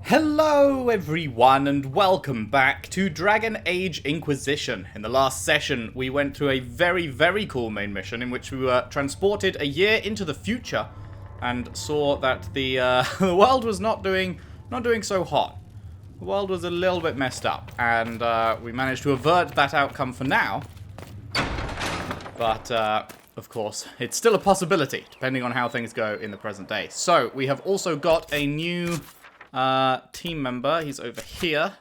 Hello everyone and welcome back to Dragon Age Inquisition. In the last session we went through a very cool main mission in which we were transported a year into the future and saw that the the world was not doing so hot. The world was a little bit messed up and we managed to avert that outcome for now. But of course, it's still a possibility depending on how things go in the present day. So, we have also got a new team member. He's over here.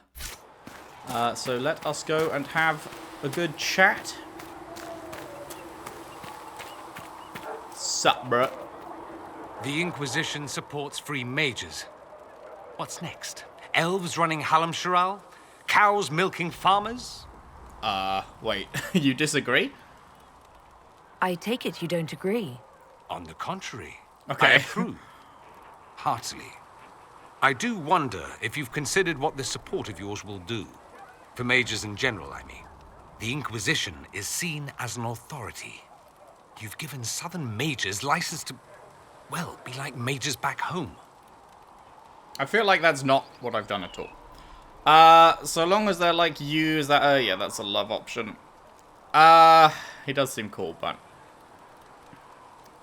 So let us go and have a good chat. Sup, bro? The Inquisition supports free mages. What's next? Elves running Hallam Sharal? Cows milking farmers? Wait. You disagree? I take it you don't agree. On the contrary. Okay. I approve. Heartily. I do wonder if you've considered what this support of yours will do. For mages in general, I mean. The Inquisition is seen as an authority. You've given southern mages license to, well, be like mages back home. I feel like that's not what I've done at all. So long as they're like you, is that, yeah, that's a love option. He does seem cool, but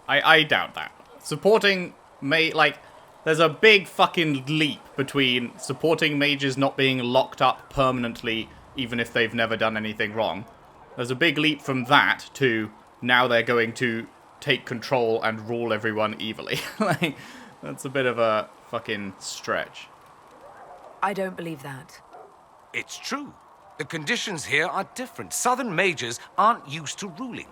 I doubt that. Supporting there's a big fucking leap between supporting mages not being locked up permanently, even if they've never done anything wrong. There's a big leap from that to now they're going to take control and rule everyone evilly. Like, that's a bit of a fucking stretch. I don't believe that. It's true. The conditions here are different. Southern mages aren't used to ruling.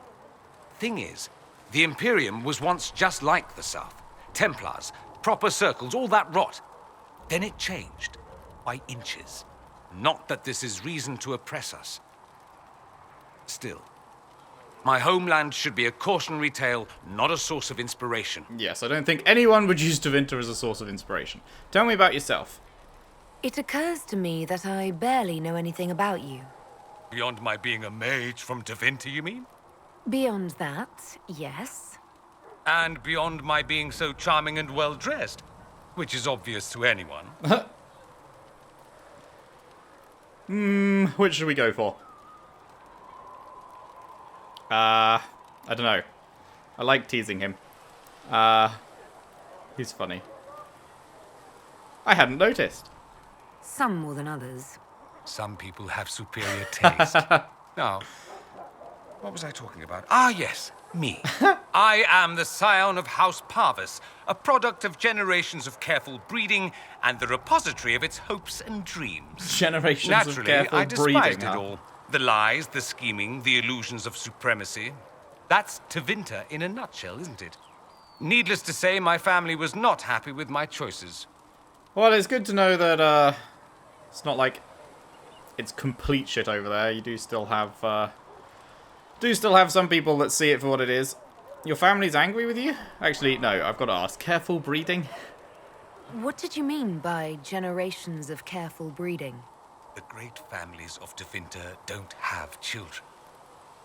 Thing is, the Imperium was once just like the South. Templars, proper circles, all that rot. Then it changed. By inches. Not that this is reason to oppress us. Still, my homeland should be a cautionary tale, not a source of inspiration. Yes, I don't think anyone would use Tevinter as a source of inspiration. Tell me about yourself. It occurs to me that I barely know anything about you. Beyond my being a mage from Tevinter, you mean? Beyond that, yes. And beyond my being so charming and well-dressed, which is obvious to anyone. Which should we go for? I don't know. I like teasing him. He's funny. I hadn't noticed. Some more than others. Some people have superior taste. Now, what was I talking about? Ah, yes, me. I am the scion of House Parvis, a product of generations of careful breeding and the repository of its hopes and dreams. Generations Naturally, of careful I breeding, despised it huh? all. The lies, the scheming, the illusions of supremacy. That's Tevinter in a nutshell, isn't it? Needless to say, my family was not happy with my choices. Well, it's good to know that, it's not like it's complete shit over there. You do still have some people that see it for what it is. Your family's angry with you? Actually, no, I've got to ask. Careful breeding? What did you mean by generations of careful breeding? The great families of Tevinter don't have children.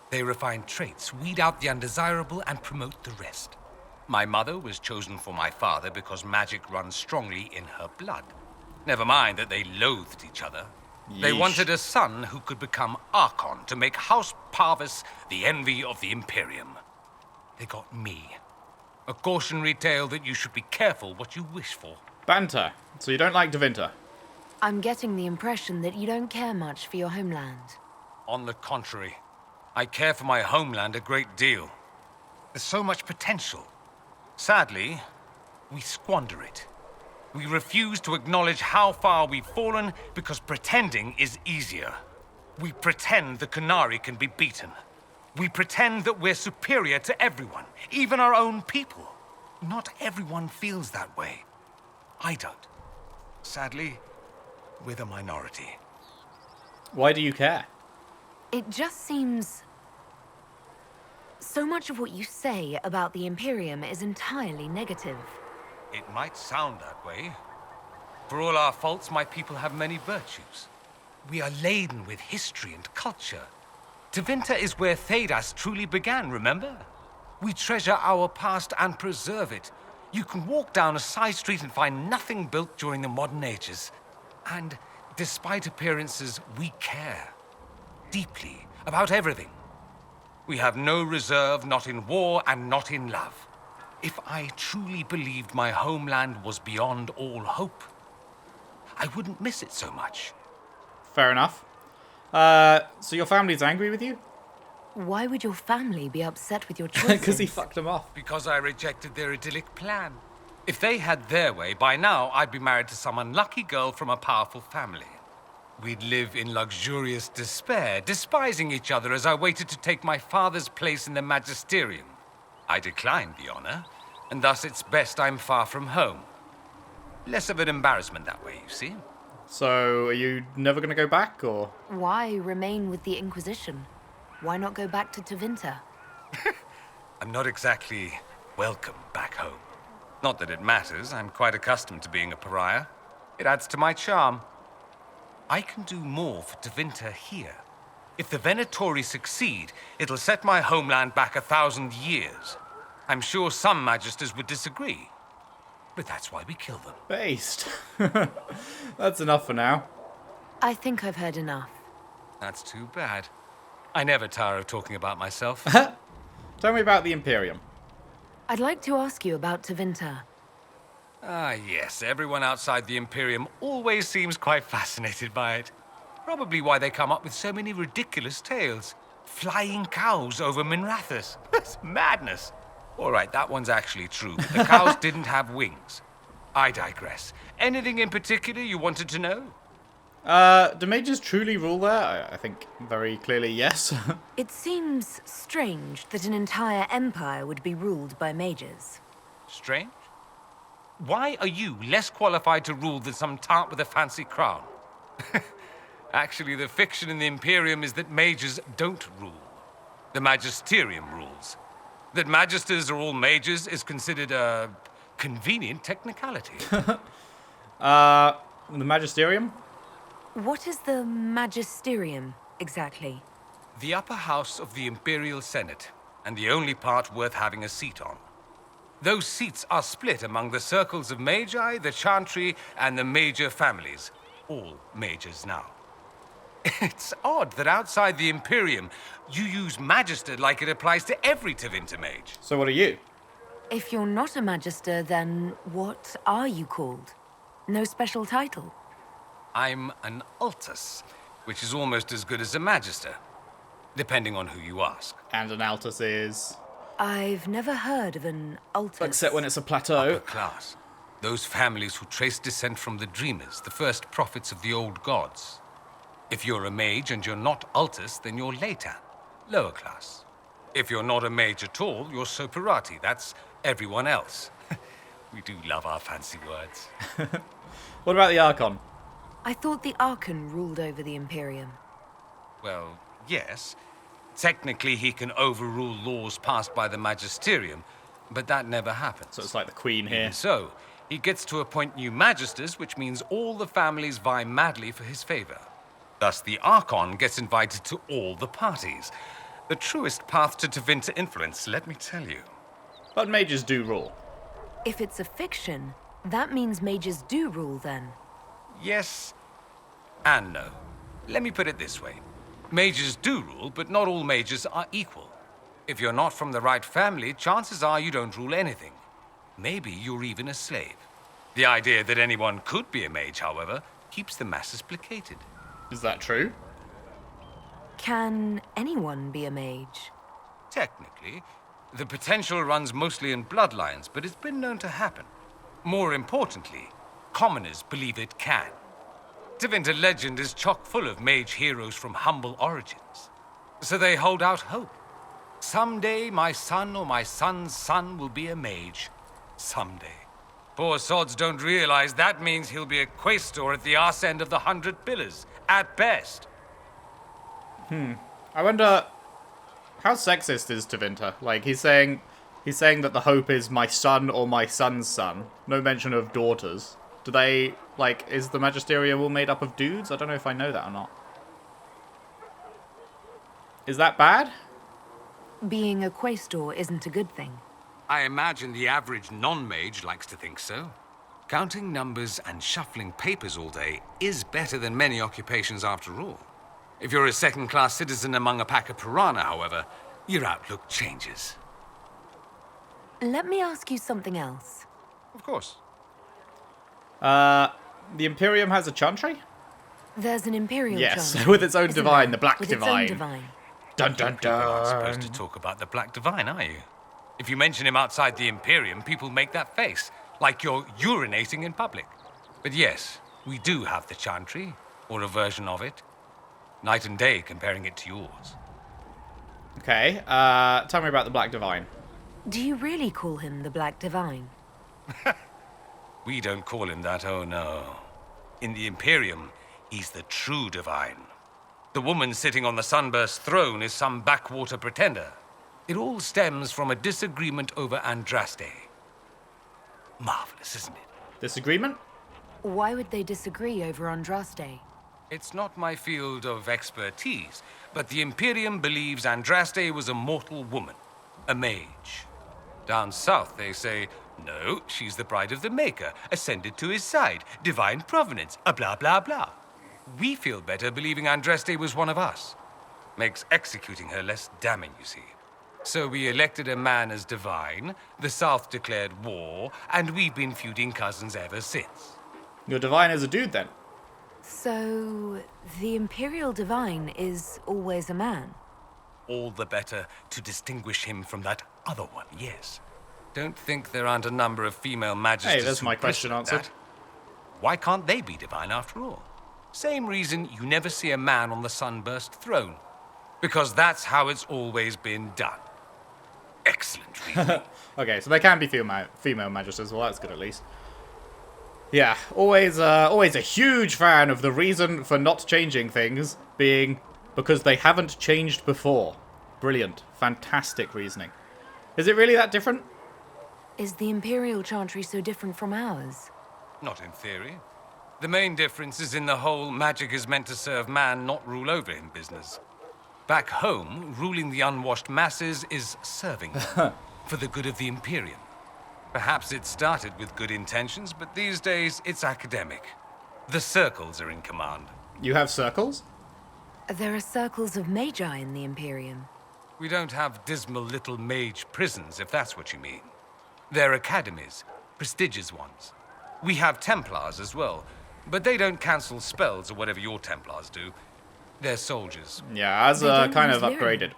They refine traits, weed out the undesirable, and promote the rest. My mother was chosen for my father because magic runs strongly in her blood. Never mind that they loathed each other. They Yeesh. wanted a son who could become Archon to make House Parvis the envy of the Imperium. They got me. A cautionary tale that you should be careful what you wish for. Banter. So you don't like Tevinter? I'm getting the impression that you don't care much for your homeland. On the contrary, I care for my homeland a great deal. There's so much potential. Sadly, we squander it. We refuse to acknowledge how far we've fallen because pretending is easier. We pretend the Qunari can be beaten. We pretend that we're superior to everyone, even our own people. Not everyone feels that way. I don't. Sadly, we're the minority. Why do you care? It just seems... So much of what you say about the Imperium is entirely negative. It might sound that way. For all our faults, my people have many virtues. We are laden with history and culture. Tevinter is where Thedas truly began, remember? We treasure our past and preserve it. You can walk down a side street and find nothing built during the modern ages. And despite appearances, we care deeply about everything. We have no reserve, not in war and not in love. If I truly believed my homeland was beyond all hope, I wouldn't miss it so much. Fair enough. So your family's angry with you? Why would your family be upset with your choices? Because he fucked them off. Because I rejected their idyllic plan. If they had their way, by now I'd be married to some unlucky girl from a powerful family. We'd live in luxurious despair, despising each other as I waited to take my father's place in the magisterium. I declined the honor, and thus it's best I'm far from home. Less of an embarrassment that way, you see. So, are you never going to go back, or? Why remain with the Inquisition? Why not go back to Tevinter? I'm not exactly welcome back home. Not that it matters, I'm quite accustomed to being a pariah. It adds to my charm. I can do more for Tevinter here. If the Venatori succeed, it'll set my homeland back 1,000 years. I'm sure some magisters would disagree. But that's why we kill them. Based. That's enough for now. I think I've heard enough. That's too bad. I never tire of talking about myself. Tell me about the Imperium. I'd like to ask you about Tevinter. Ah, yes. Everyone outside the Imperium always seems quite fascinated by it. Probably why they come up with so many ridiculous tales. Flying cows over Minrathous. That's madness. All right, that one's actually true, but the cows didn't have wings. I digress. Anything in particular you wanted to know? Do mages truly rule there? I think very clearly yes. It seems strange that an entire empire would be ruled by mages. Strange? Why are you less qualified to rule than some tart with a fancy crown? Actually, the fiction in the Imperium is that mages don't rule. The magisterium rules. That magisters are all mages is considered a convenient technicality. The magisterium? What is the magisterium, exactly? The upper house of the Imperial Senate, and the only part worth having a seat on. Those seats are split among the circles of magi, the chantry, and the major families. All majors now. It's odd that outside the Imperium, you use Magister like it applies to every Tevinter mage. So what are you? If you're not a magister, then what are you called? No special title? I'm an Altus, which is almost as good as a Magister, depending on who you ask. And an Altus is... I've never heard of an Altus. Except when it's a plateau. Upper class. Those families who trace descent from the Dreamers, the first prophets of the old gods. If you're a mage and you're not Altus, then you're Leitan, lower class. If you're not a mage at all, you're Soperati. That's everyone else. We do love our fancy words. What about the Archon? I thought the Archon ruled over the Imperium. Well, yes. Technically, he can overrule laws passed by the Magisterium, but that never happens. So it's like the Queen here. Even so, he gets to appoint new Magisters, which means all the families vie madly for his favor. Thus, the Archon gets invited to all the parties. The truest path to Tevinter influence, let me tell you. But mages do rule. If it's a fiction, that means mages do rule then. Yes and no. Let me put it this way. Mages do rule, but not all mages are equal. If you're not from the right family, chances are you don't rule anything. Maybe you're even a slave. The idea that anyone could be a mage, however, keeps the masses placated. Is that true? Can anyone be a mage? Technically, the potential runs mostly in bloodlines, but it's been known to happen. More importantly, commoners believe it can. Tevinter legend is chock full of mage heroes from humble origins. So they hold out hope. Someday my son or my son's son will be a mage. Someday. Poor sods don't realize that means he'll be a quaestor at the arse end of the 100 Pillars, at best. I wonder... How sexist is Tevinter? Like, he's saying that the hope is my son or my son's son. No mention of daughters. Do they... Like, is the Magisterium all made up of dudes? I don't know if I know that or not. Is that bad? Being a quaestor isn't a good thing. I imagine the average non-mage likes to think so. Counting numbers and shuffling papers all day is better than many occupations after all. If you're a second-class citizen among a pack of piranha, however, your outlook changes. Let me ask you something else. Of course. The Imperium has a chantry? There's an Imperial Yes, chantry, with its own isn't divine, there? the Black With Divine. Its own divine. Dun dun People aren't supposed to dun. talk about the Black Divine, are you? If you mention him outside the Imperium, people make that face, like you're urinating in public. But yes, we do have the Chantry, or a version of it. Night and day comparing it to yours. Okay, tell me about the Black Divine. Do you really call him the Black Divine? We don't call him that, oh no. In the Imperium, he's the true divine. The woman sitting on the Sunburst throne is some backwater pretender. It all stems from a disagreement over Andraste. Marvelous, isn't it? Disagreement? Why would they disagree over Andraste? It's not my field of expertise, but the Imperium believes Andraste was a mortal woman, a mage. Down south, they say, no, she's the bride of the Maker, ascended to his side, divine provenance, a blah, blah, blah. We feel better believing Andraste was one of us. Makes executing her less damning, you see. So we elected a man as divine, the South declared war, and we've been feuding cousins ever since. Your divine is a dude, then? So, the Imperial Divine is always a man? All the better to distinguish him from that other one, yes. Don't think there aren't a number of female magistes. Hey, that's who my question bristle at answered. that. Why can't they be divine after all? Same reason you never see a man on the Sunburst throne. Because that's how it's always been done. Excellent reasoning. Okay, so there can be female magisters. Well, that's good at least. Yeah, always a huge fan of the reason for not changing things being because they haven't changed before. Brilliant. Fantastic reasoning. Is it really that different? Is the Imperial Chantry so different from ours? Not in theory. The main difference is in the whole magic is meant to serve man, not rule over him business. Back home, ruling the unwashed masses is serving them for the good of the Imperium. Perhaps it started with good intentions, but these days it's academic. The circles are in command. You have circles? There are circles of magi in the Imperium. We don't have dismal little mage prisons, if that's what you mean. They're academies, prestigious ones. We have Templars as well, but they don't cancel spells or whatever your Templars do. They're soldiers. Yeah, as They don't kind of use lyrium. upgraded.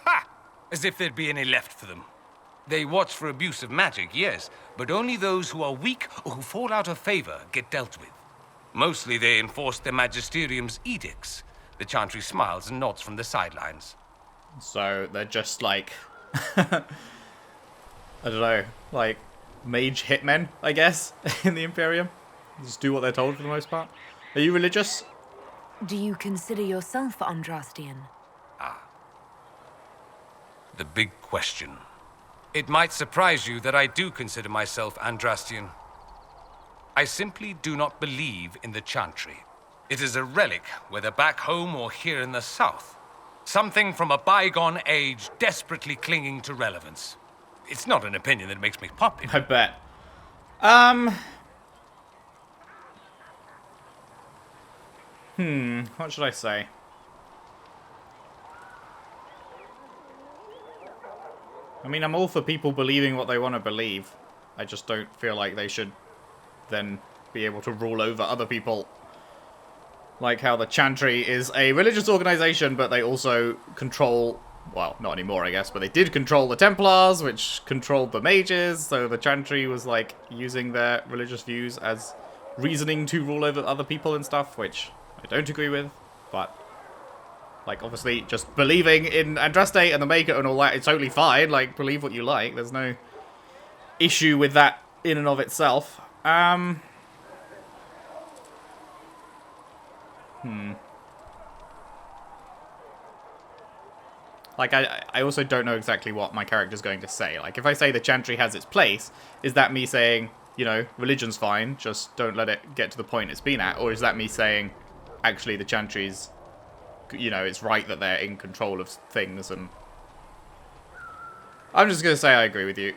Ha! As if there'd be any left for them. They watch for abuse of magic, yes, but only those who are weak or who fall out of favor get dealt with. Mostly they enforce the Magisterium's edicts. The Chantry smiles and nods from the sidelines. So they're just like, I don't know, like mage hitmen, I guess, in the Imperium. Just do what they're told for the most part. Are you religious? Do you consider yourself Andrastian? The big question. It might surprise you that I do consider myself Andrastian. I simply do not believe in the Chantry. It is a relic, whether back home or here in the south. Something from a bygone age desperately clinging to relevance. It's not an opinion that makes me popular. I bet. What should I say? I mean, I'm all for people believing what they want to believe. I just don't feel like they should then be able to rule over other people. Like how the Chantry is a religious organization, but they also control, well, not anymore, I guess, but they did control the Templars, which controlled the mages, so the Chantry was, like, using their religious views as reasoning to rule over other people and stuff, which I don't agree with, but, like, obviously, just believing in Andraste and the Maker and all that, it's totally fine, like, believe what you like, there's no issue with that in and of itself. Like, I also don't know exactly what my character's going to say. Like, if I say the Chantry has its place, is that me saying, you know, religion's fine, just don't let it get to the point it's been at? Or is that me saying, actually, the Chantry's, you know, it's right that they're in control of things, and... I'm just going to say I agree with you.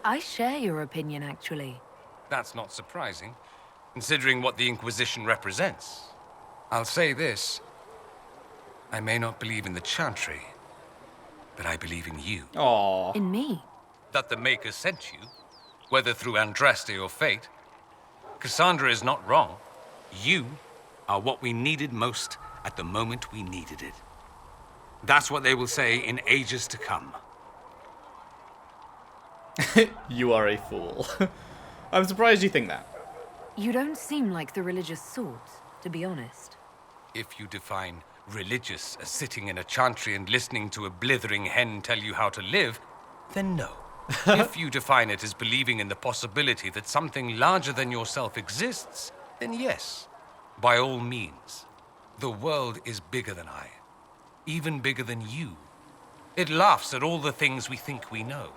I share your opinion, actually. That's not surprising, considering what the Inquisition represents. I'll say this. I may not believe in the Chantry, but I believe in you. Aww. In me? That the Maker sent you, whether through Andraste or fate. Cassandra is not wrong. You are what we needed most at the moment we needed it. That's what they will say in ages to come. You are a fool. I'm surprised you think that. You don't seem like the religious sort, to be honest. If you define religious as sitting in a chantry and listening to a blithering hen tell you how to live, then no. If you define it as believing in the possibility that something larger than yourself exists, then yes, by all means. The world is bigger than I, even bigger than you. It laughs at all the things we think we know.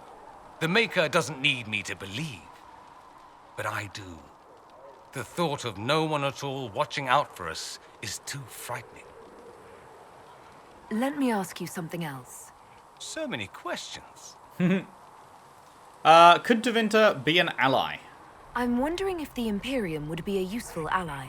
The Maker doesn't need me to believe, but I do. The thought of no one at all watching out for us is too frightening. Let me ask you something else. So many questions. Could Tevinter be an ally? I'm wondering if the Imperium would be a useful ally.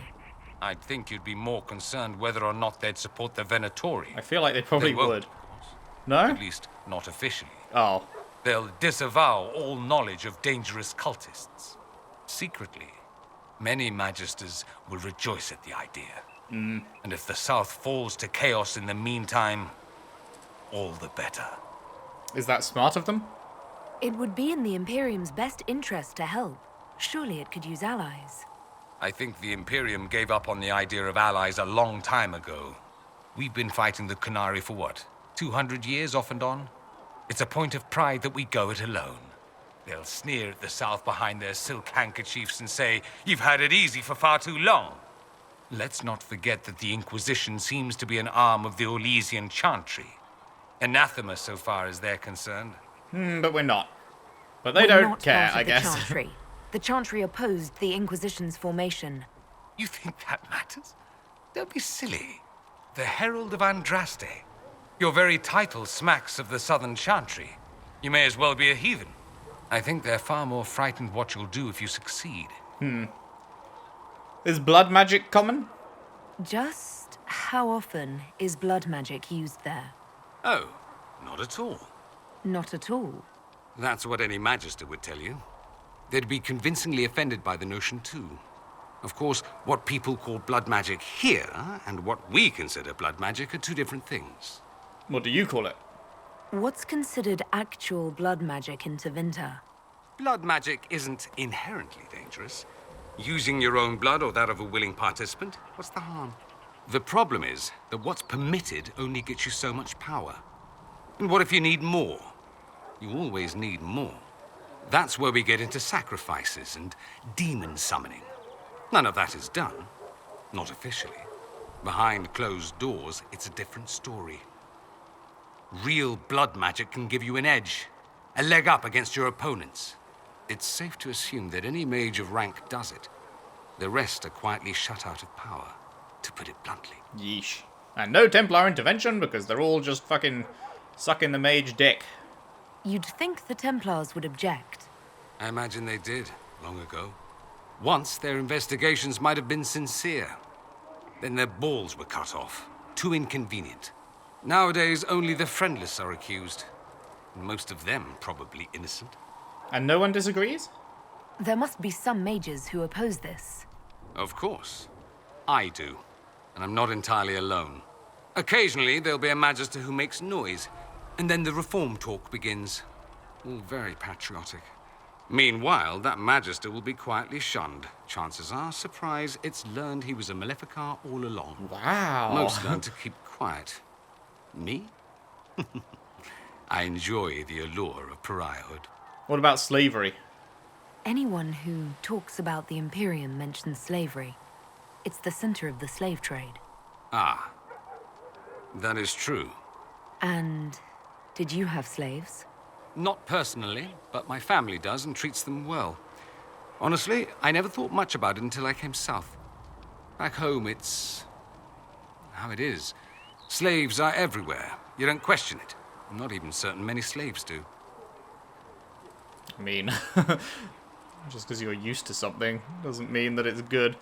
I'd think you'd be more concerned whether or not they'd support the Venatori. I feel like they probably They won't, would. of course. No? At least, not officially. Oh. They'll disavow all knowledge of dangerous cultists. Secretly, many Magisters will rejoice at the idea. And if the South falls to chaos in the meantime, all the better. Is that smart of them? It would be in the Imperium's best interest to help. Surely it could use allies. I think the Imperium gave up on the idea of allies a long time ago. We've been fighting the Qunari for what, 200 years off and on? It's a point of pride that we go it alone. They'll sneer at the South behind their silk handkerchiefs and say, "You've had it easy for far too long." Let's not forget that the Inquisition seems to be an arm of the Orlesian Chantry. Anathema so far as they're concerned. But we're not. But they We're don't not care, part of I the guess. Chantry. The Chantry opposed the Inquisition's formation. You think that matters? Don't be silly. The Herald of Andraste. Your very title smacks of the Southern Chantry. You may as well be a heathen. I think they're far more frightened what you'll do if you succeed. Is blood magic common? Just how often is blood magic used there? Oh, not at all. Not at all. That's what any Magister would tell you. They'd be convincingly offended by the notion, too. Of course, what people call blood magic here and what we consider blood magic are two different things. What do you call it? What's considered actual blood magic in Tevinter? Blood magic isn't inherently dangerous. Using your own blood or that of a willing participant, what's the harm? The problem is that what's permitted only gets you so much power. And what if you need more? You always need more. That's where we get into sacrifices and demon summoning. None of that is done. Not officially. Behind closed doors, it's a different story. Real blood magic can give you an edge, a leg up against your opponents. It's safe to assume that any mage of rank does it. The rest are quietly shut out of power, to put it bluntly. Yeesh. And no Templar intervention because they're all just fucking sucking the mage dick. You'd think the Templars would object. I imagine they did, long ago. Once, their investigations might have been sincere. Then their balls were cut off. Too inconvenient. Nowadays, only the friendless are accused. Most of them probably innocent. And no one disagrees? There must be some mages who oppose this. Of course. I do. And I'm not entirely alone. Occasionally, there'll be a Magister who makes noise, and then the reform talk begins. All very patriotic. Meanwhile, that Magister will be quietly shunned. Chances are, surprise, it's learned he was a Maleficar all along. Wow. Most learn to keep quiet. Me? I enjoy the allure of pariahhood. What about slavery? Anyone who talks about the Imperium mentions slavery. It's the center of the slave trade. Ah. That is true. And did you have slaves? Not personally, but my family does and treats them well. Honestly, I never thought much about it until I came south. Back home, it's how it is. Slaves are everywhere. You don't question it. I'm not even certain many slaves do. I mean, Just because you're used to something doesn't mean that it's good.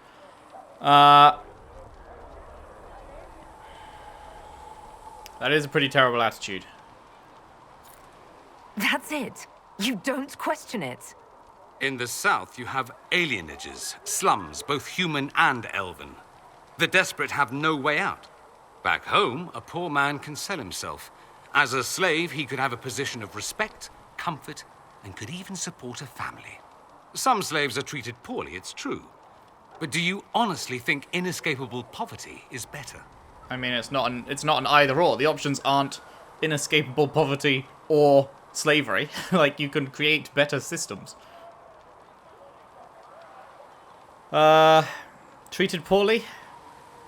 That is a pretty terrible attitude. That's it. You don't question it. In the south, you have alienages, slums, both human and elven. The desperate have no way out. Back home, a poor man can sell himself. As a slave, he could have a position of respect, comfort, and could even support a family. Some slaves are treated poorly, it's true. But do you honestly think inescapable poverty is better? I mean, it's not an either or. The options aren't inescapable poverty or slavery. Like, you can create better systems. Treated poorly?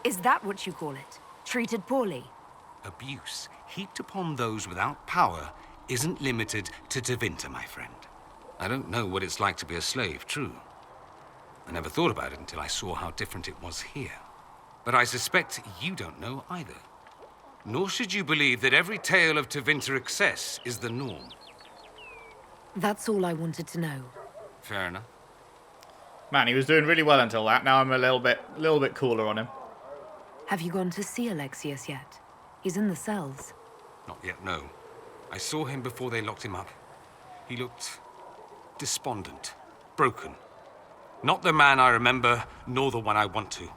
Is that what you call it? Treated poorly? Abuse heaped upon those without power isn't limited to Tevinter, my friend. I don't know what it's like to be a slave, true. I never thought about it until I saw how different it was here. But I suspect you don't know either. Nor should you believe that every tale of Tevinter excess is the norm. That's all I wanted to know. Fair enough. Man, he was doing really well until that. Now I'm a little bit cooler on him. Have you gone to see Alexius yet? He's in the cells. Not yet, no. I saw him before they locked him up. He looked despondent, broken. Not the man I remember, nor the one I want to.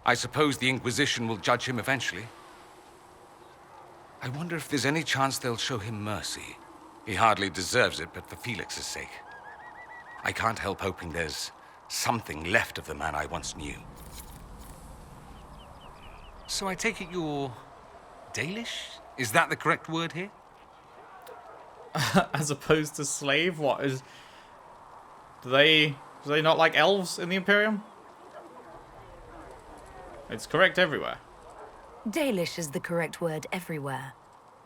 I suppose the Inquisition will judge him eventually. I wonder if there's any chance they'll show him mercy. He hardly deserves it, but for Felix's sake. I can't help hoping there's something left of the man I once knew. So I take it you're Dalish? Is that the correct word here? As opposed to slave? What is... Do they not like elves in the Imperium? It's correct everywhere. Dalish is the correct word everywhere.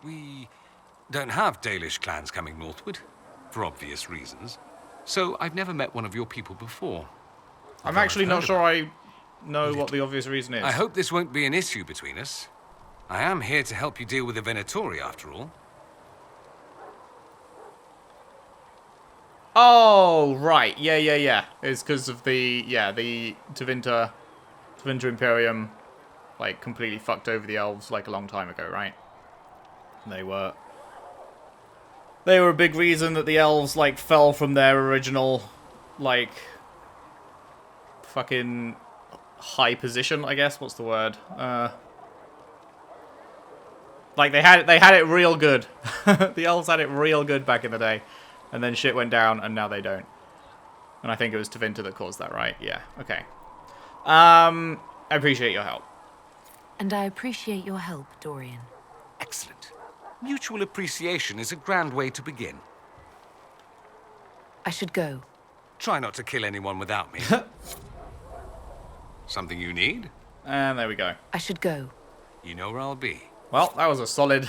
We don't have Dalish clans coming northward, for obvious reasons. So I've never met one of your people before. I'm actually not sure I know what the obvious reason is. I hope this won't be an issue between us. I am here to help you deal with the Venatori, after all. Oh, right. Yeah. It's because of the Tevinter Imperium, like, completely fucked over the elves, like, a long time ago, right? They were a big reason that the elves, like, fell from their original, like, fucking high position, I guess. What's the word? Like, they had it real good. The elves had it real good back in the day. And then shit went down, and now they don't. And I think it was Tevinter that caused that, right? Yeah, okay. I appreciate your help. And I appreciate your help, Dorian. Excellent. Mutual appreciation is a grand way to begin. I should go. Try not to kill anyone without me. Something you need? And there we go. I should go. You know where I'll be. Well, that was a solid,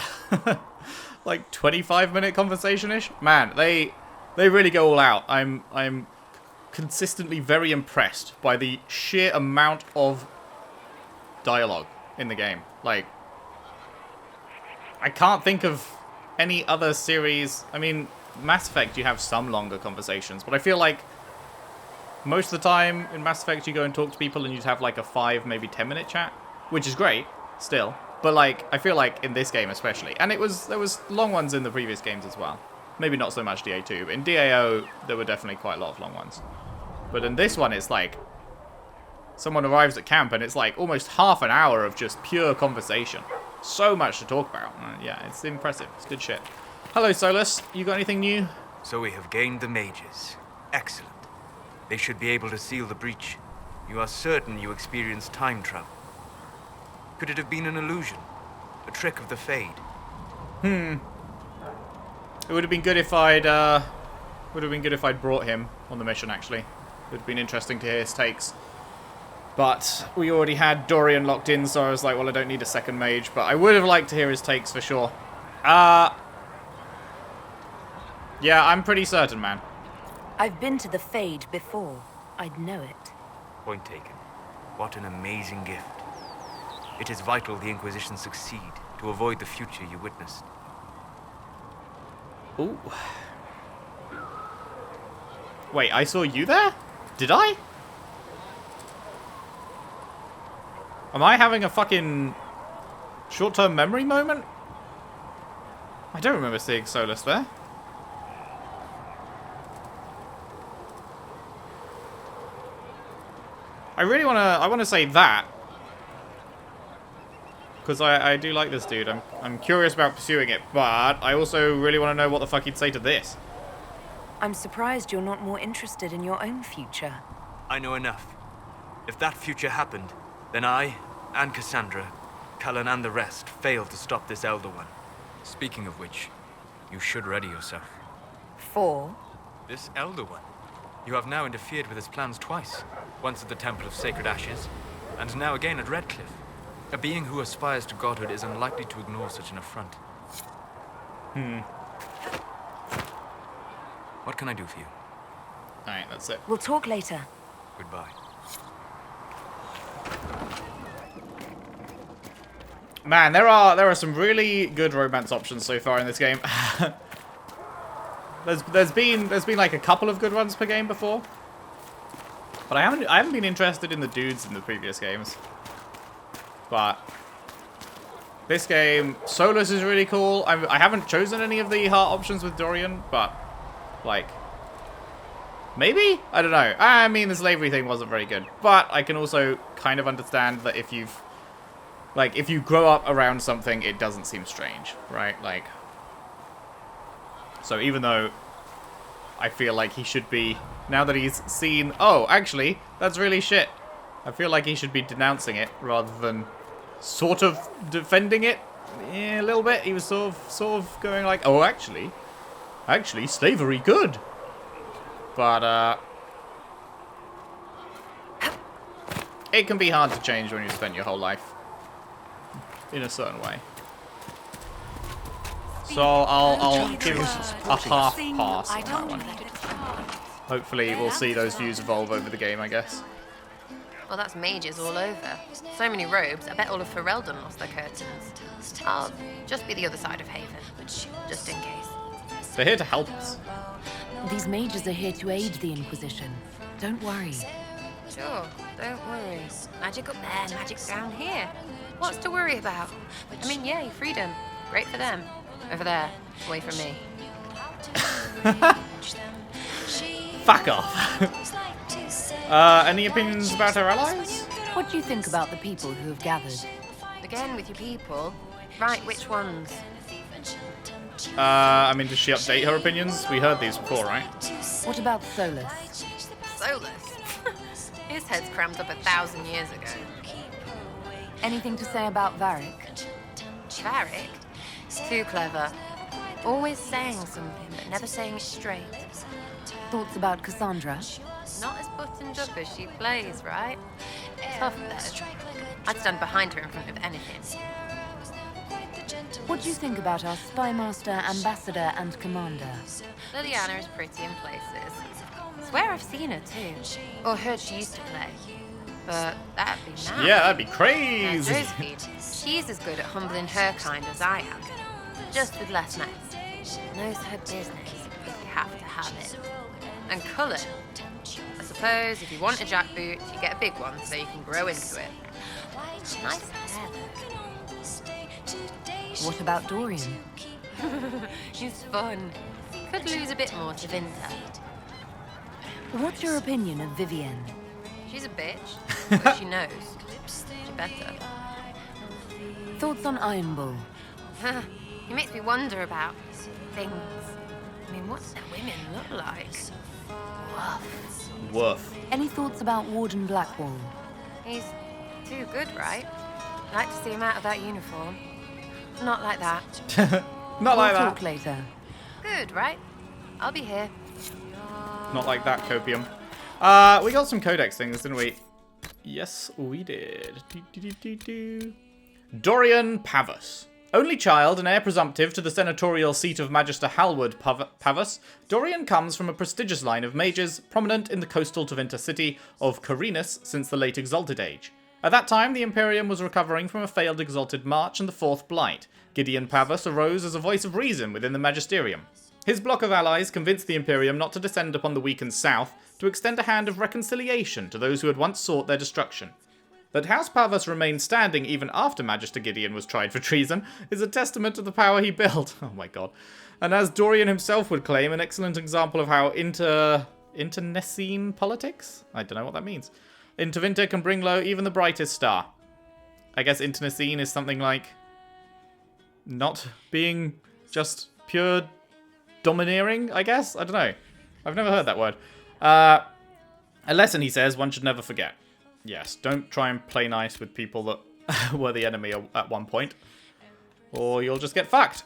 like, 25-minute conversation-ish. Man, they really go all out. I'm consistently very impressed by the sheer amount of dialogue in the game. Like, I can't think of any other series. I mean, Mass Effect, you have some longer conversations, but I feel like most of the time in Mass Effect you go and talk to people and you'd have like a 5, maybe 10-minute chat, which is great, still. But, like, I feel like in this game especially, and there was long ones in the previous games as well. Maybe not so much DA2, but in DAO, there were definitely quite a lot of long ones. But in this one, it's like, someone arrives at camp and it's like almost half an hour of just pure conversation. So much to talk about. Yeah, it's impressive. It's good shit. Hello, Solas. You got anything new? So we have gained the mages. Excellent. They should be able to seal the breach. You are certain you experienced time travel. Could it have been an illusion? A trick of the Fade? It would have been good if I'd brought him on the mission, actually. It would have been interesting to hear his takes. But we already had Dorian locked in, so I was like, well, I don't need a second mage. But I would have liked to hear his takes for sure. Yeah, I'm pretty certain, man. I've been to the Fade before. I'd know it. Point taken. What an amazing gift. It is vital the Inquisition succeed to avoid the future you witnessed. Ooh. Wait, I saw you there? Did I? Am I having a fucking short-term memory moment? I don't remember seeing Solas there. I want to say that. Because I do like this dude. I'm curious about pursuing it, but I also really want to know what the fuck he'd say to this. I'm surprised you're not more interested in your own future. I know enough. If that future happened, then I, and Cassandra, Cullen and the rest, failed to stop this Elder One. Speaking of which, you should ready yourself. For? This Elder One. You have now interfered with his plans twice. Once at the Temple of Sacred Ashes, and now again at Redcliffe. A being who aspires to godhood is unlikely to ignore such an affront. What can I do for you? Alright, that's it. We'll talk later. Goodbye. Man, there are some really good romance options so far in this game. there's been like a couple of good ones per game before. But I haven't been interested in the dudes in the previous games. But this game, Solas is really cool. I haven't chosen any of the heart options with Dorian, but like maybe? I don't know. I mean, the slavery thing wasn't very good, but I can also kind of understand that if you grow up around something, it doesn't seem strange, right? Like, so even though I feel like he should be, now that he's seen, oh, actually, that's really shit, I feel like he should be denouncing it rather than sort of defending it. Yeah, a little bit. He was sort of going like, oh, actually, slavery good. But it can be hard to change when you spend your whole life in a certain way. So I'll give a half pass on that one. Hopefully we'll see those views evolve over the game, I guess. Well, that's mages all over. So many robes, I bet all of Ferelden lost their curtains. I'll just be the other side of Haven, just in case. They're here to help us. These mages are here to aid the Inquisition. Don't worry. Sure, don't worry. Magic up there, magic down here. What's to worry about? I mean, yay, freedom. Great for them. Over there, away from me. Fuck off. Any opinions about our allies? What do you think about the people who have gathered? Again with your people. Right, which ones? I mean, does she update her opinions? We heard these before, right? What about Solas? Solas? His head's crammed up 1,000 years ago. Anything to say about Varric? Varric? Too clever. Always saying something, but never saying it straight. Thoughts about Cassandra? Not as buttoned up as she plays, right? Tough, though. I'd stand behind her in front of anything. What do you think about our spy master, ambassador, and commander? Liliana is pretty in places. Swear I've seen her, too. Or heard she used to play. But that'd be nice. Yeah, that'd be crazy. Josephine, she's as good at humbling her kind as I am. Just with less mess. Knows her business if you have to have it. And Cullen. I suppose if you want a jackboot, you get a big one so you can grow into it. Nice hair, though. What about Dorian? He's fun. Could lose a bit more to Vinta. What's your opinion of Vivienne? She's a bitch, but she knows. She better. Thoughts on Iron Bull? He makes me wonder about things. I mean, what do women look like? Woof. Woof. Any thoughts about Warden Blackwall? He's too good, right? Like to see him out of that uniform. Not like that. Not like We'll that. talk later. Good, right? I'll be here. Not like that, Copium. We got some Codex things, didn't we? Yes, we did. Dorian Pavus. Only child and heir presumptive to the senatorial seat of Magister Halward Pavus, Dorian comes from a prestigious line of mages prominent in the coastal Tevinter city of Carinus since the late Exalted Age. At that time, the Imperium was recovering from a failed Exalted March and the Fourth Blight. Gideon Pavus arose as a voice of reason within the Magisterium. His bloc of allies convinced the Imperium not to descend upon the weakened south, to extend a hand of reconciliation to those who had once sought their destruction. That House Pavus remained standing even after Magister Gideon was tried for treason is a testament to the power he built. Oh my god. And as Dorian himself would claim, an excellent example of how internecine politics? I don't know what that means. Intervinter can bring low even the brightest star. I guess internecine is something like not being just pure domineering, I guess? I don't know. I've never heard that word. A lesson, he says, one should never forget. Yes, don't try and play nice with people that were the enemy at one point, or you'll just get fucked.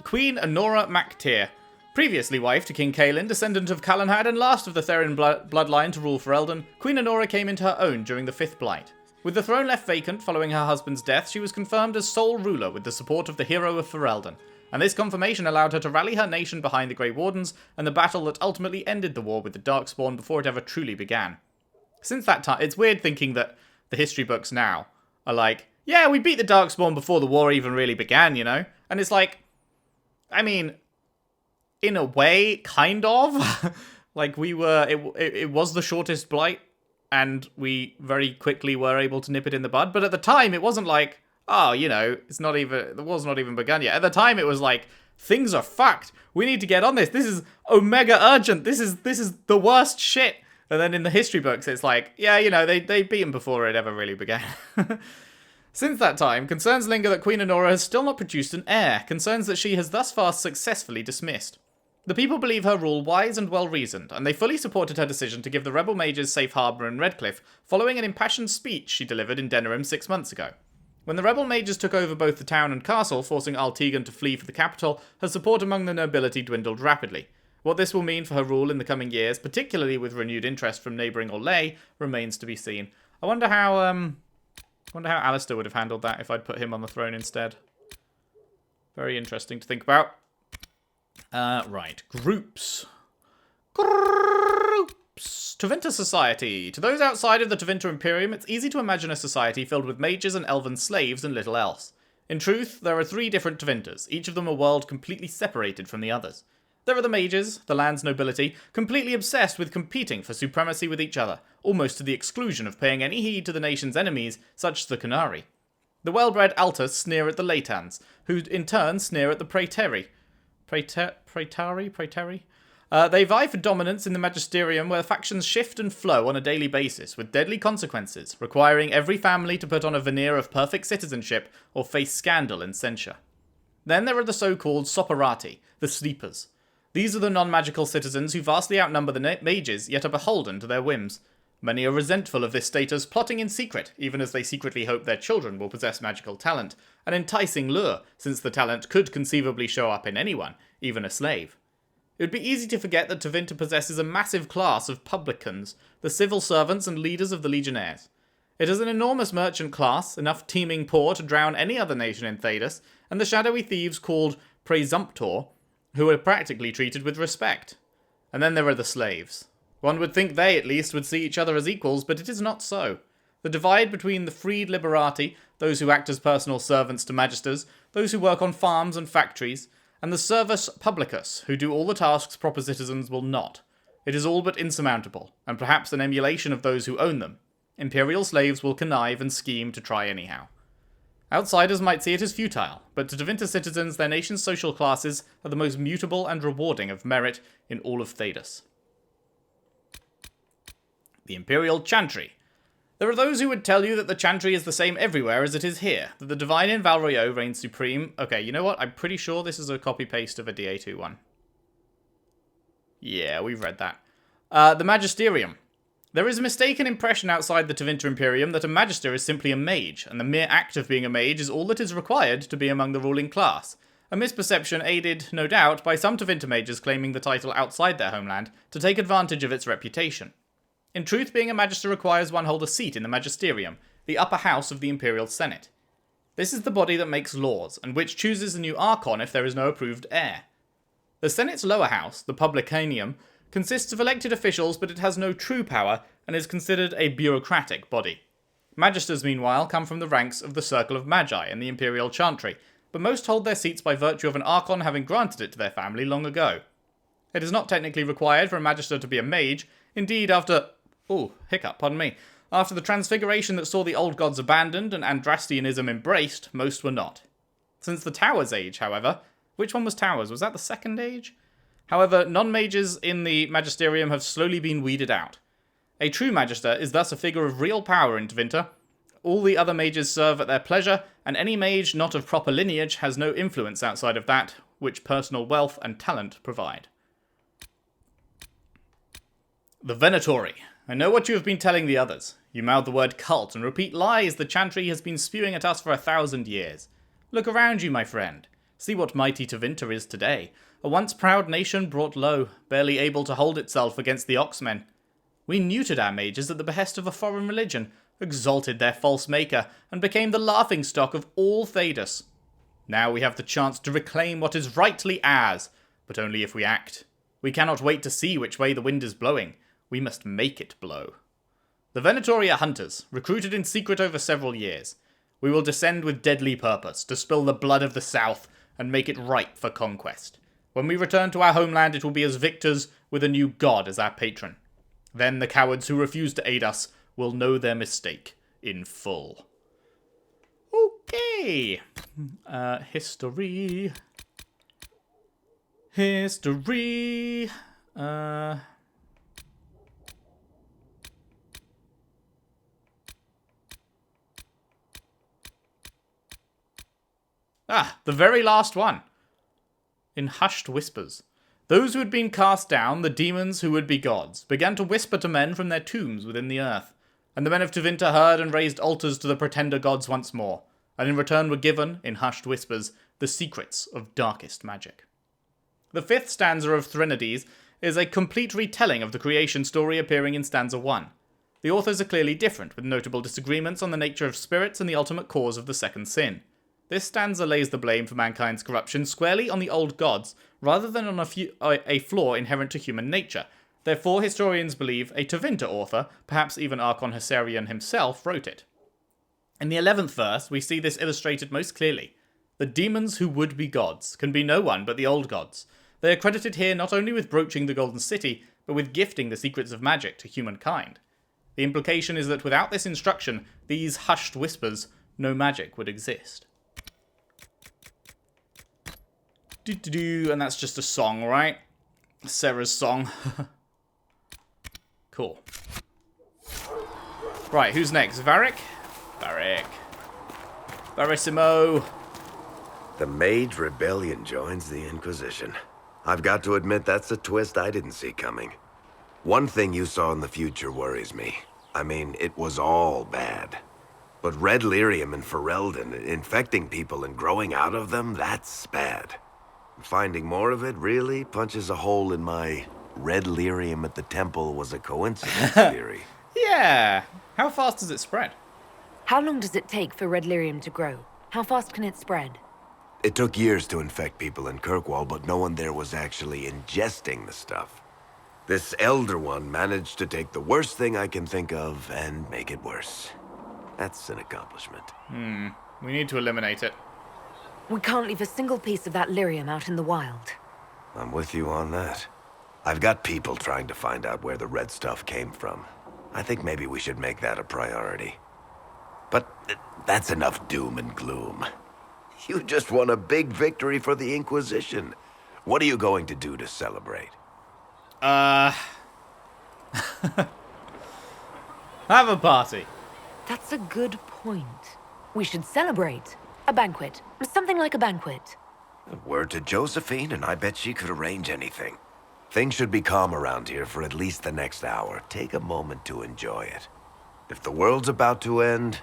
Queen Honora MacTyr, previously wife to King Caelin, descendant of Calenhad and last of the Therin bloodline to rule for Eldon, Queen Honora came into her own during the Fifth Blight. With the throne left vacant following her husband's death, she was confirmed as sole ruler with the support of the hero of Ferelden, and this confirmation allowed her to rally her nation behind the Grey Wardens and the battle that ultimately ended the war with the Darkspawn before it ever truly began. Since that time, it's weird thinking that the history books now are like, yeah, we beat the Darkspawn before the war even really began, you know? And it's like, I mean, in a way, kind of. Like, it was the shortest Blight, and we very quickly were able to nip it in the bud. But at the time, it wasn't like, oh, you know, the war's not even begun yet. At the time, it was like, things are fucked. We need to get on this. This is omega urgent. This is the worst shit. And then in the history books, it's like, yeah, you know, they beat him before it ever really began. Since that time, concerns linger that Queen Honora has still not produced an heir, concerns that she has thus far successfully dismissed. The people believe her rule wise and well-reasoned, and they fully supported her decision to give the rebel mages safe harbour in Redcliffe, following an impassioned speech she delivered in Denerim 6 months ago. When the rebel mages took over both the town and castle, forcing Altegan to flee for the capital, her support among the nobility dwindled rapidly. What this will mean for her rule in the coming years, particularly with renewed interest from neighbouring Orlais, remains to be seen. I wonder how Alistair would have handled that if I'd put him on the throne instead. Very interesting to think about. Right. Groups. Tevinter Society. To those outside of the Tevinter Imperium, it's easy to imagine a society filled with mages and elven slaves and little else. In truth, there are 3 different Tevinters, each of them a world completely separated from the others. There are the mages, the land's nobility, completely obsessed with competing for supremacy with each other, almost to the exclusion of paying any heed to the nation's enemies, such as the Qunari. The well-bred Altas sneer at the Latans, who in turn sneer at the Praetari. Praetari? They vie for dominance in the magisterium, where factions shift and flow on a daily basis, with deadly consequences, requiring every family to put on a veneer of perfect citizenship or face scandal and censure. Then there are the so-called Soparati, the Sleepers. These are the non-magical citizens who vastly outnumber the mages, yet are beholden to their whims. Many are resentful of this status, plotting in secret, even as they secretly hope their children will possess magical talent, an enticing lure, since the talent could conceivably show up in anyone, even a slave. It would be easy to forget that Tevinter possesses a massive class of publicans, the civil servants and leaders of the legionnaires. It has an enormous merchant class, enough teeming poor to drown any other nation in Thedas, and the shadowy thieves called Praesumptor, who are practically treated with respect. And then there are the slaves. One would think they, at least, would see each other as equals, but it is not so. The divide between the freed liberati, those who act as personal servants to magisters, those who work on farms and factories, and the servus publicus, who do all the tasks proper citizens will not. It is all but insurmountable, and perhaps an emulation of those who own them. Imperial slaves will connive and scheme to try anyhow. Outsiders might see it as futile, but to Tevinter citizens, their nation's social classes are the most mutable and rewarding of merit in all of Thedas. The Imperial Chantry. There are those who would tell you that the Chantry is the same everywhere as it is here, that the Divine in Valrio reigns supreme. Okay, you know what? I'm pretty sure this is a copy-paste of a DA2 one. Yeah, we've read that. The Magisterium. There is a mistaken impression outside the Tevinter Imperium that a Magister is simply a mage, and the mere act of being a mage is all that is required to be among the ruling class. A misperception aided, no doubt, by some Tevinter mages claiming the title outside their homeland to take advantage of its reputation. In truth, being a Magister requires one hold a seat in the Magisterium, the upper house of the Imperial Senate. This is the body that makes laws, and which chooses a new Archon if there is no approved heir. The Senate's lower house, the Publicanium, consists of elected officials, but it has no true power, and is considered a bureaucratic body. Magisters, meanwhile, come from the ranks of the Circle of Magi and the Imperial Chantry, but most hold their seats by virtue of an Archon having granted it to their family long ago. It is not technically required for a Magister to be a mage. Indeed, after the transfiguration that saw the old gods abandoned and Andrastianism embraced, most were not. Since the Towers Age, however... Which one was Towers? Was that the Second Age? However, non-mages in the Magisterium have slowly been weeded out. A true Magister is thus a figure of real power in Tevinter. All the other mages serve at their pleasure, and any mage not of proper lineage has no influence outside of that which personal wealth and talent provide. The Venatori. I know what you have been telling the others. You mouth the word cult and repeat lies the Chantry has been spewing at us for 1,000 years. Look around you, my friend. See what mighty Tevinter is today. A once proud nation brought low, barely able to hold itself against the Oxmen. We neutered our mages at the behest of a foreign religion, exalted their false maker, and became the laughingstock of all Thedas. Now we have the chance to reclaim what is rightly ours, but only if we act. We cannot wait to see which way the wind is blowing. We must make it blow. The Venatori are hunters, recruited in secret over several years. We will descend with deadly purpose, to spill the blood of the South, and make it ripe for conquest. When we return to our homeland, it will be as victors, with a new god as our patron. Then the cowards who refuse to aid us will know their mistake in full. Okay. History. The very last one. In hushed whispers. Those who had been cast down, the demons who would be gods, began to whisper to men from their tombs within the earth. And the men of Tevinter heard and raised altars to the pretender gods once more, and in return were given, in hushed whispers, the secrets of darkest magic. The 5th stanza of Threnodies is a complete retelling of the creation story appearing in stanza 1. The authors are clearly different, with notable disagreements on the nature of spirits and the ultimate cause of the second sin. This stanza lays the blame for mankind's corruption squarely on the old gods, rather than on a flaw inherent to human nature. Therefore, historians believe a Tevinter author, perhaps even Archon Hessarian himself, wrote it. In the 11th verse, we see this illustrated most clearly. The demons who would be gods can be no one but the old gods. They are credited here not only with broaching the Golden City, but with gifting the secrets of magic to humankind. The implication is that without this instruction, these hushed whispers, no magic would exist. And that's just a song, right? Sarah's song. Cool. Right, who's next? Varric? Varric. Barissimo. The Mage Rebellion joins the Inquisition. I've got to admit that's a twist I didn't see coming. One thing you saw in the future worries me. I mean, it was all bad. But red lyrium and Ferelden, infecting people and growing out of them, that's bad. Finding more of it really punches a hole in my red lyrium at the temple was a coincidence theory. Yeah. How fast does it spread? How long does it take for red lyrium to grow? How fast can it spread? It took years to infect people in Kirkwall, but no one there was actually ingesting the stuff. This Elder One managed to take the worst thing I can think of and make it worse. That's an accomplishment. We need to eliminate it. We can't leave a single piece of that lyrium out in the wild. I'm with you on that. I've got people trying to find out where the red stuff came from. I think maybe we should make that a priority. But that's enough doom and gloom. You just won a big victory for the Inquisition. What are you going to do to celebrate? Have a party. That's a good point. We should celebrate. A banquet. Something like a banquet. Word to Josephine, and I bet she could arrange anything. Things should be calm around here for at least the next hour. Take a moment to enjoy it. If the world's about to end,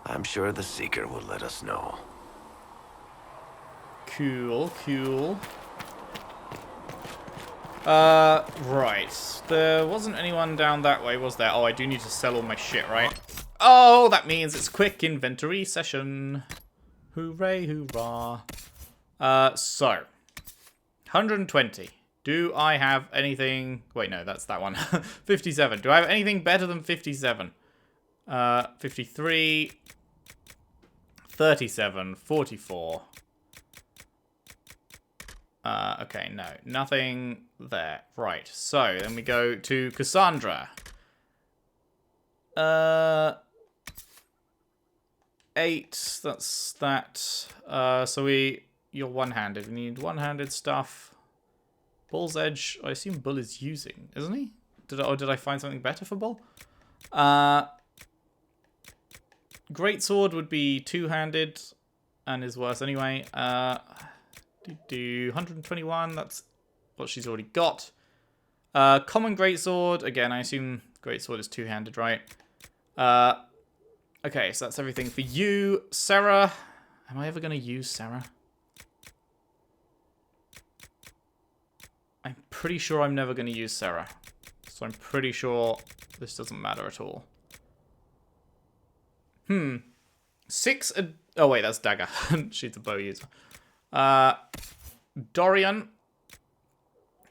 I'm sure the Seeker will let us know. Cool, cool. Right. There wasn't anyone down that way, was there? Oh, I do need to sell all my shit, right? Oh, that means it's quick inventory session. Hooray, hoorah. So. 120. Do I have anything... Wait, no, that's that one. 57. Do I have anything better than 57? 53. 37. 44. Okay, no. Nothing there. Right. So, then we go to Cassandra. 8. That's that. So you're one-handed. We need one-handed stuff. Bull's Edge, I assume Bull is using, isn't he? Did I find something better for Bull? Greatsword would be two-handed and is worse anyway. Do 121, that's what she's already got. Common Greatsword, again, I assume Greatsword is two-handed, right? Okay, so that's everything for you. Sarah, am I ever going to use Sarah? I'm pretty sure I'm never going to use Sarah. So I'm pretty sure this doesn't matter at all. 6... oh, wait, that's Dagger. She's a bow user. Dorian.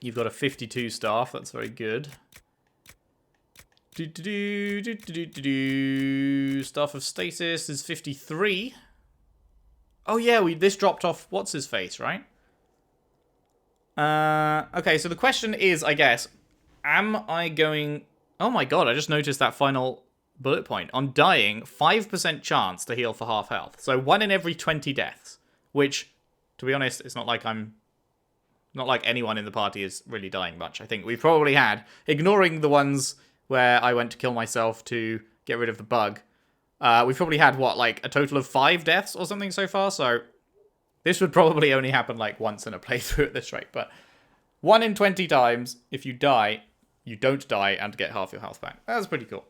You've got a 52 staff. That's very good. Staff of Stasis is 53. Oh, yeah, this dropped off what's-his-face, right? Okay, so the question is, I guess, am I going... Oh my god, I just noticed that final bullet point. On dying, 5% chance to heal for half health. So 1 in every 20 deaths. Which, to be honest, it's not like not like anyone in the party is really dying much. I think we've probably had, ignoring the ones where I went to kill myself to get rid of the bug, we've probably had, what, like a total of 5 deaths or something so far, so this would probably only happen like once in a playthrough at this rate, but 1 in 20 times, if you die, you don't die and get half your health back. That's pretty cool.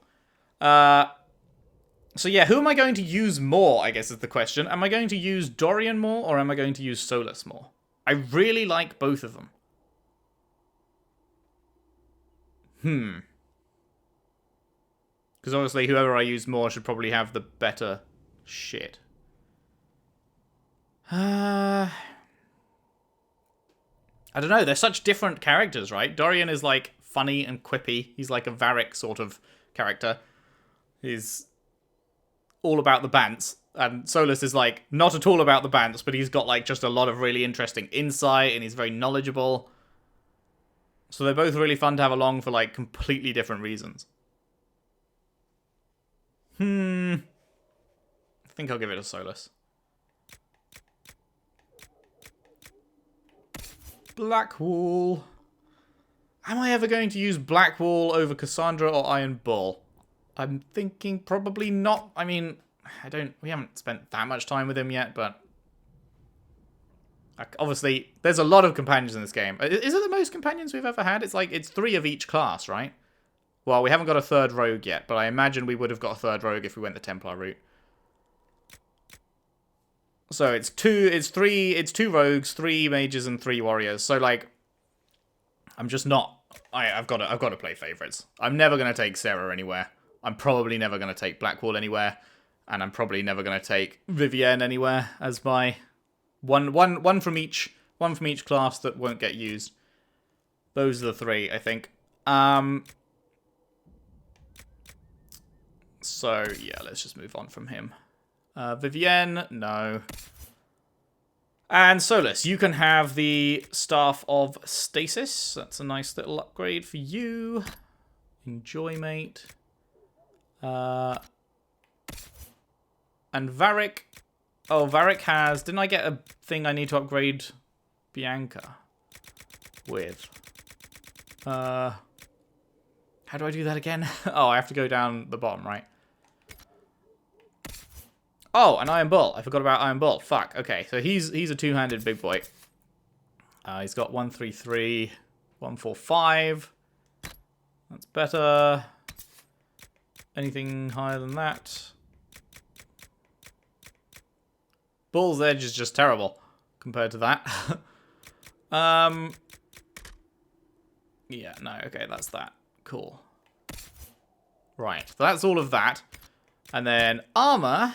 So yeah, who am I going to use more, I guess is the question. Am I going to use Dorian more, or am I going to use Solas more? I really like both of them. Because obviously whoever I use more should probably have the better shit. I don't know, they're such different characters, right? Dorian is like funny and quippy. He's like a Varric sort of character. He's all about the bants. And Solas is like not at all about the bants, but he's got like just a lot of really interesting insight and he's very knowledgeable. So they're both really fun to have along for like completely different reasons. I think I'll give it to Solas. Blackwall. Am I ever going to use Blackwall over Cassandra or Iron Bull? I'm thinking probably not. I mean, we haven't spent that much time with him yet, but obviously there's a lot of companions in this game. Is it the most companions we've ever had? It's 3 of each class, right? Well, we haven't got a 3rd rogue yet, but I imagine we would have got a 3rd rogue if we went the Templar route. So it's 2 rogues, 3 mages, and 3 warriors. So like, I'm just not. I've got to play favorites. I'm never gonna take Sarah anywhere. I'm probably never gonna take Blackwall anywhere, and I'm probably never gonna take Vivienne anywhere as my one from each class that won't get used. Those are the 3, I think. So yeah, let's just move on from him. Vivienne, no. And Solas, you can have the Staff of Stasis. That's a nice little upgrade for you. Enjoy, mate. And Varric. Oh, Varric has... Didn't I get a thing I need to upgrade Bianca with? How do I do that again? Oh, I have to go down the bottom, right? Oh, an Iron Bull. I forgot about Iron Bull. Fuck. Okay, so he's a two-handed big boy. He's got 133, 145. That's better. Anything higher than that? Bull's Edge is just terrible compared to that. Yeah, no, okay, that's that. Cool. Right, so that's all of that. And then armor.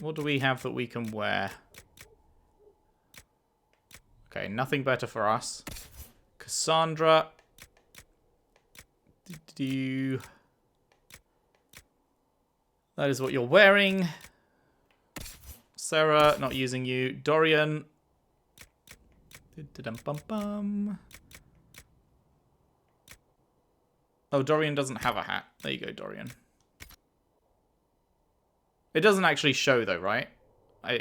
What do we have that we can wear? Okay, nothing better for us. Cassandra. That is what you're wearing. Sarah, not using you. Dorian. Dum-bum-bum. Oh, Dorian doesn't have a hat. There you go, Dorian. It doesn't actually show, though, right?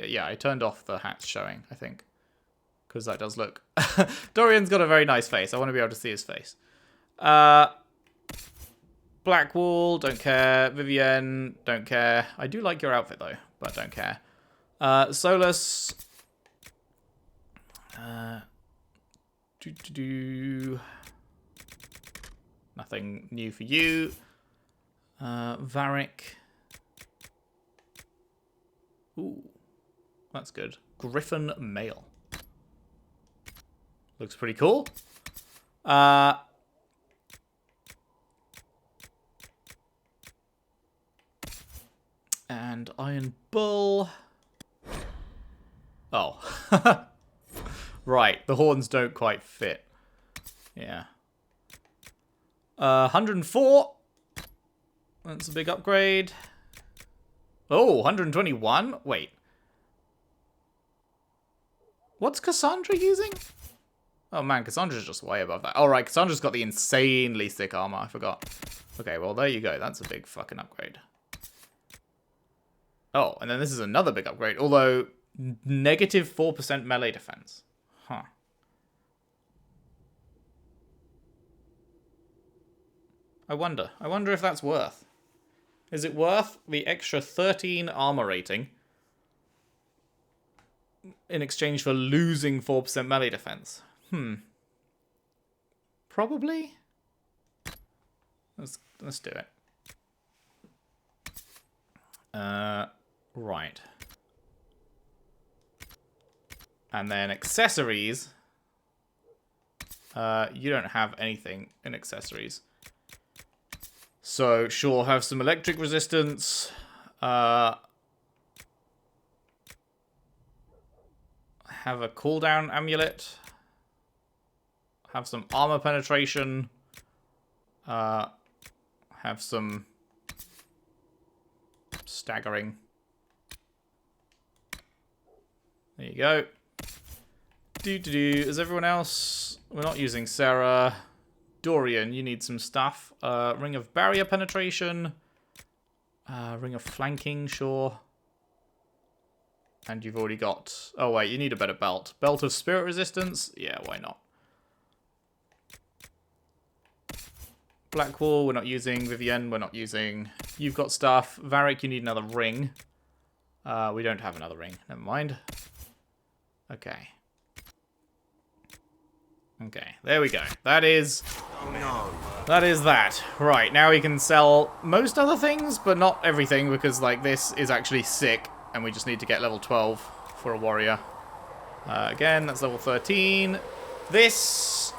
Yeah, I turned off the hats showing, I think. Because that does look... Dorian's got a very nice face. I want to be able to see his face. Blackwall, don't care. Vivienne, don't care. I do like your outfit, though, but don't care. Solas. Nothing new for you. Varric. Ooh, that's good. Griffin Mail. Looks pretty cool. And Iron Bull. Oh. Right, the horns don't quite fit. Yeah. 104. That's a big upgrade. Oh, 121? Wait. What's Cassandra using? Oh man, Cassandra's just way above that. Alright, Cassandra's got the insanely thick armor. I forgot. Okay, well, there you go. That's a big fucking upgrade. Oh, and then this is another big upgrade. Although, negative 4% melee defense. Huh. I wonder if that's worth. Is it worth the extra 13 armor rating in exchange for losing 4% melee defense? Probably. Let's do it. Right. And then accessories. You don't have anything in accessories. So, sure, have some electric resistance. Have a cooldown amulet. Have some armor penetration. Have some staggering. There you go. Is everyone else? We're not using Sarah. Dorian, you need some stuff. Ring of barrier penetration. Ring of flanking, sure. And you've already got... Oh, wait, you need a better belt. Belt of spirit resistance? Yeah, why not? Blackwall, we're not using. Vivienne, we're not using. You've got stuff. Varric, you need another ring. We don't have another ring. Never mind. Okay. Okay, there we go. That is... Oh no. That is that. Right, now we can sell most other things, but not everything, because, like, this is actually sick, and we just need to get level 12 for a warrior. Again, that's level 13. This...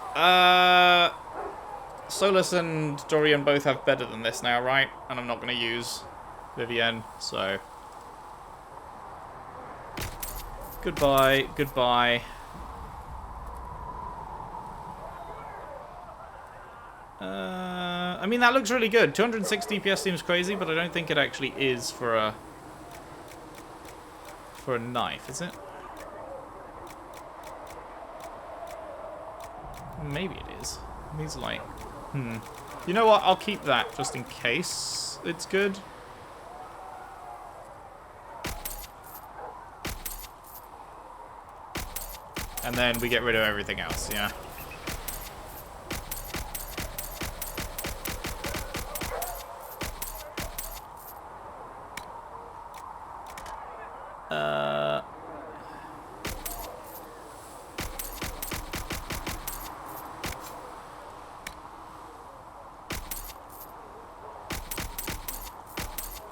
Solas and Dorian both have better than this now, right? And I'm not going to use Vivienne, so... Goodbye, goodbye. I mean, that looks really good. 260 DPS seems crazy, but I don't think it actually is for a knife, is it? Maybe it is. These are like... You know what? I'll keep that just in case it's good. And then we get rid of everything else, yeah.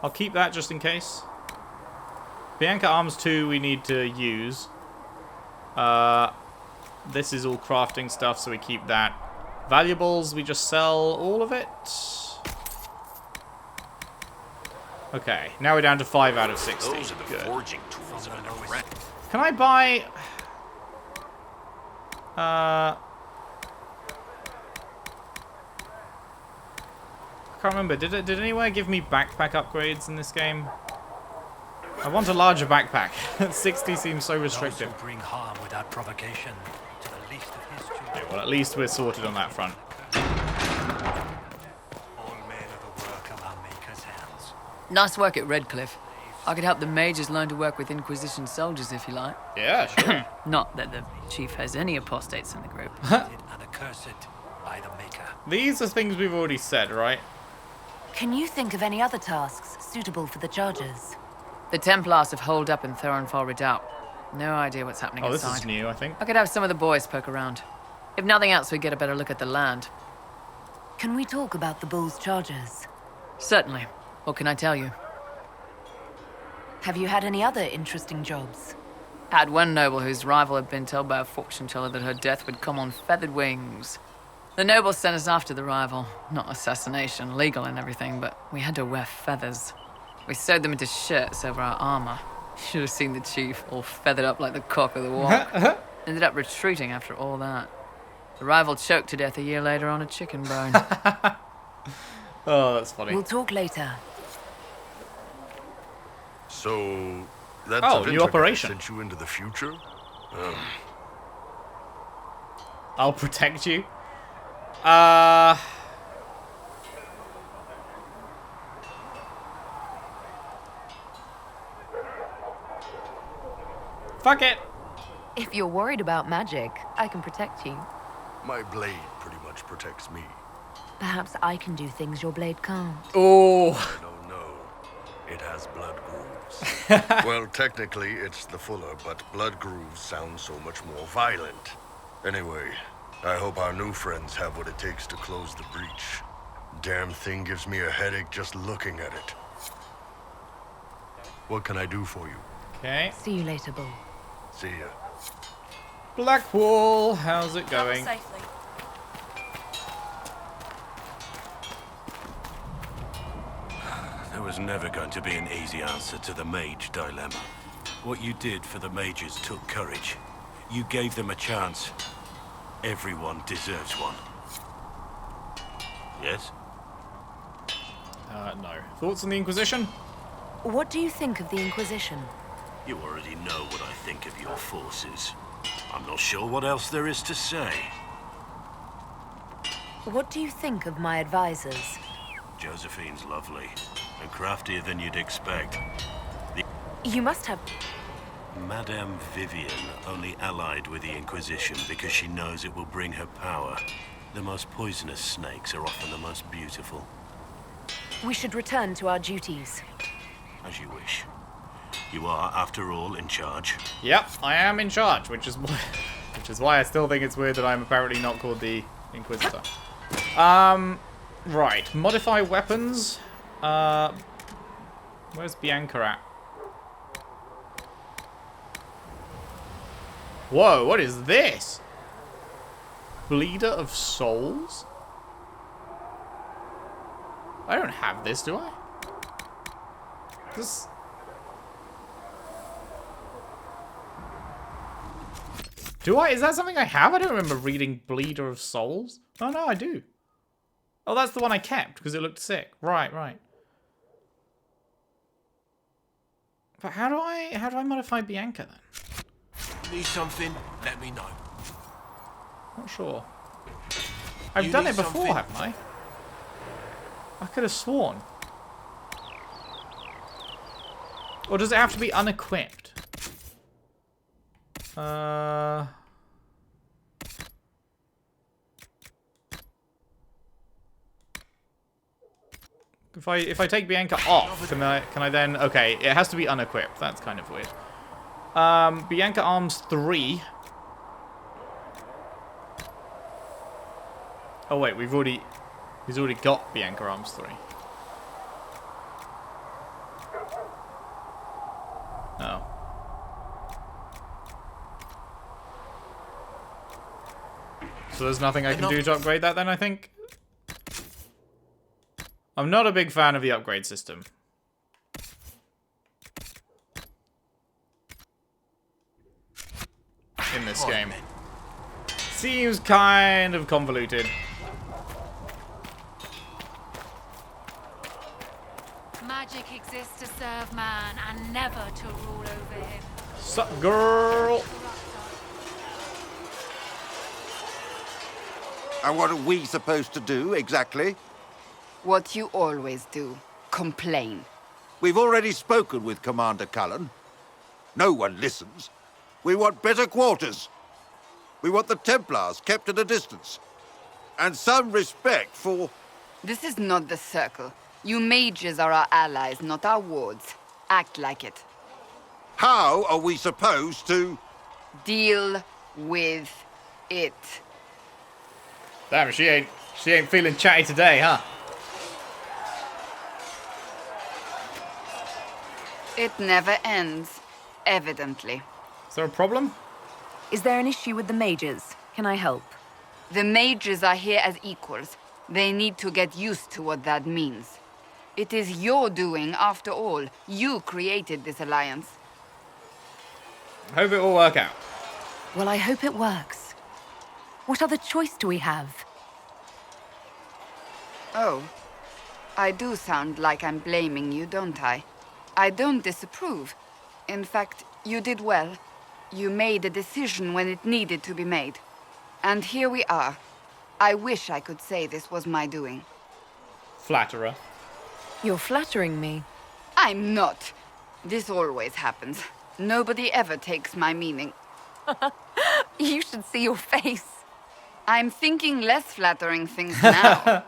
I'll keep that just in case. Bianca Arms 2 we need to use. This is all crafting stuff, so we keep that. Valuables, we just sell all of it. Okay, now we're down to 5 out of 60. Those are the Good. forging tools of an unrest. Can I buy... I can't remember. Did anywhere give me backpack upgrades in this game? I want a larger backpack. 60 seems so restrictive. Those who bring harm without provocation to the least of his children. Okay, well, at least we're sorted on that front. All men are the work of our Maker's hands. Nice work at Redcliffe. I could help the mages learn to work with Inquisition soldiers if you like. Yeah, sure. Not that the chief has any apostates in the group. And accursed by the Maker. These are things we've already said, right? Can you think of any other tasks suitable for the Chargers? The Templars have holed up in Thorinfall Redoubt. No idea what's happening Oh, this inside. is new, I think. I could have some of the boys poke around. If nothing else, we get a better look at the land. Can we talk about the Bull's Chargers? Certainly. What can I tell you? Have you had any other interesting jobs? Had one noble whose rival had been told by a fortune teller that her death would come on feathered wings. The noble sent us after the rival. Not assassination, legal and everything, but we had to wear feathers. We sewed them into shirts over our armor. Should have seen the chief, all feathered up like the cock of the walk. Ended up retreating after all that. The rival choked to death a year later on a chicken bone. Oh, that's funny. We'll talk later. So, that's Oh, of new interest. operation. Sent you into the future? I'll protect you. Fuck it. If you're worried about magic, I can protect you. My blade pretty much protects me. Perhaps I can do things your blade can't. Oh. No. It has blood grooves. Well, technically, it's the fuller, but blood grooves sound so much more violent. Anyway, I hope our new friends have what it takes to close the breach. Damn thing gives me a headache just looking at it. What can I do for you? Okay. See you later, Bull. See ya. Blackwall, how's it going? Safely. There was never going to be an easy answer to the mage dilemma. What you did for the mages took courage. You gave them a chance. Everyone deserves one. Yes? No. Thoughts on the Inquisition? What do you think of the Inquisition? You already know what I think of your forces. I'm not sure what else there is to say. What do you think of my advisors? Josephine's lovely, and craftier than you'd expect. You must have... Madame Vivian only allied with the Inquisition because she knows it will bring her power. The most poisonous snakes are often the most beautiful. We should return to our duties. As you wish. You are, after all, in charge. Yep, I am in charge, which is why I still think it's weird that I'm apparently not called the Inquisitor. Right. Modify weapons. Where's Bianca at? Whoa, what is this? Bleeder of Souls? I don't have this, do I? This... Do I? Is that something I have? I don't remember reading Bleeder of Souls. Oh, no, I do. Oh, that's the one I kept because it looked sick. Right. But how do I modify Bianca then? Need something? Let me know. Not sure. I've You done need it before, something? haven't I? I could have sworn. Or does it have to be unequipped? If I take Bianca off, can I then? Okay, it has to be unequipped. That's kind of weird. Bianca arms 3. Oh wait, he's already got Bianca arms 3. Oh. So there's nothing I can do to upgrade that then, I think? I'm not a big fan of the upgrade system. In this game. Seems kind of convoluted. Magic exists to serve man and never to rule over him. Sup, girl? And what are we supposed to do, exactly? What you always do. Complain. We've already spoken with Commander Cullen. No one listens. We want better quarters. We want the Templars kept at a distance. And some respect for... This is not the Circle. You mages are our allies, not our wards. Act like it. How are we supposed to... Deal with it. Damn, she ain't feeling chatty today, huh? It never ends, evidently. Is there a problem? Is there an issue with the mages? Can I help? The mages are here as equals. They need to get used to what that means. It is your doing, after all. You created this alliance. Hope it will work out. Well, I hope it works. What other choice do we have? Oh. I do sound like I'm blaming you, don't I? I don't disapprove. In fact, you did well. You made a decision when it needed to be made. And here we are. I wish I could say this was my doing. Flatterer. You're flattering me. I'm not. This always happens. Nobody ever takes my meaning. You should see your face. I'm thinking less flattering things now.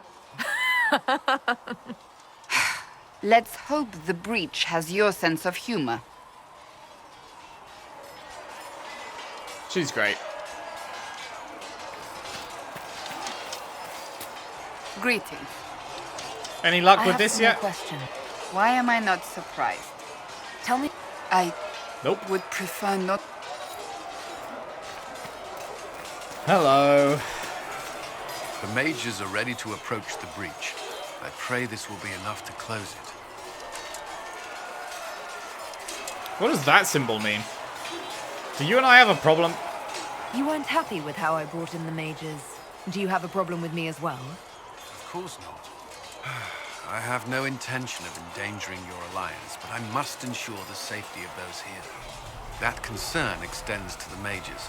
Let's hope the breach has your sense of humor. She's great. Greetings. Any luck I with have this some yet? more question. Why am I not surprised? Tell me. I Nope. would prefer not. Hello. The mages are ready to approach the breach. I pray this will be enough to close it. What does that symbol mean? Do you and I have a problem? You weren't happy with how I brought in the mages. Do you have a problem with me as well? Of course not. I have no intention of endangering your alliance, but I must ensure the safety of those here. That concern extends to the mages.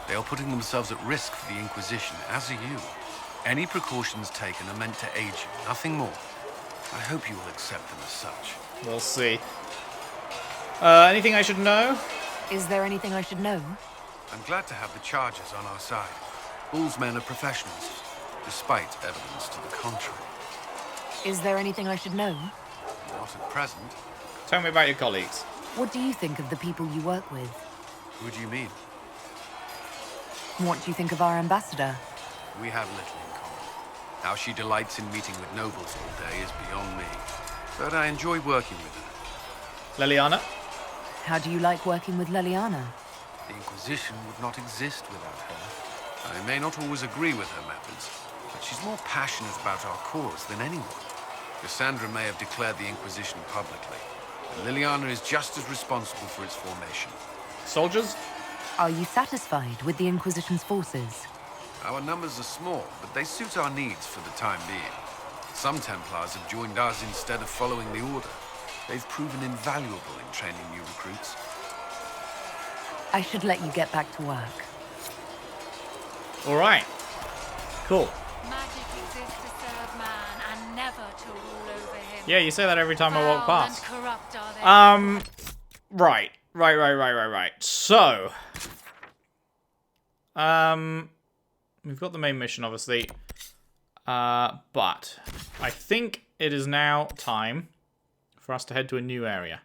They are putting themselves at risk for the Inquisition, as are you. Any precautions taken are meant to aid you, nothing more. I hope you will accept them as such. We'll see. Anything I should know? Is there anything I should know? I'm glad to have the charges on our side. Bull's men are professionals, despite evidence to the contrary. Is there anything I should know? Not at present. Tell me about your colleagues. What do you think of the people you work with? Who do you mean? What do you think of our ambassador? We have little in common. How she delights in meeting with nobles all day is beyond me. But I enjoy working with her. Leliana? How do you like working with Leliana? The Inquisition would not exist without her. I may not always agree with her methods, but she's more passionate about our cause than anyone. Cassandra may have declared the Inquisition publicly, and Leliana is just as responsible for its formation. Soldiers? Are you satisfied with the Inquisition's forces? Our numbers are small, but they suit our needs for the time being. Some Templars have joined us instead of following the Order. They've proven invaluable in training new recruits. I should let you get back to work. All right. Cool. Magic exists to serve man and never to rule over him. Yeah, you say that every time I walk Foul past. and corrupt are they. Right. So, we've got the main mission, obviously. But I think it is now time for us to head to a new area.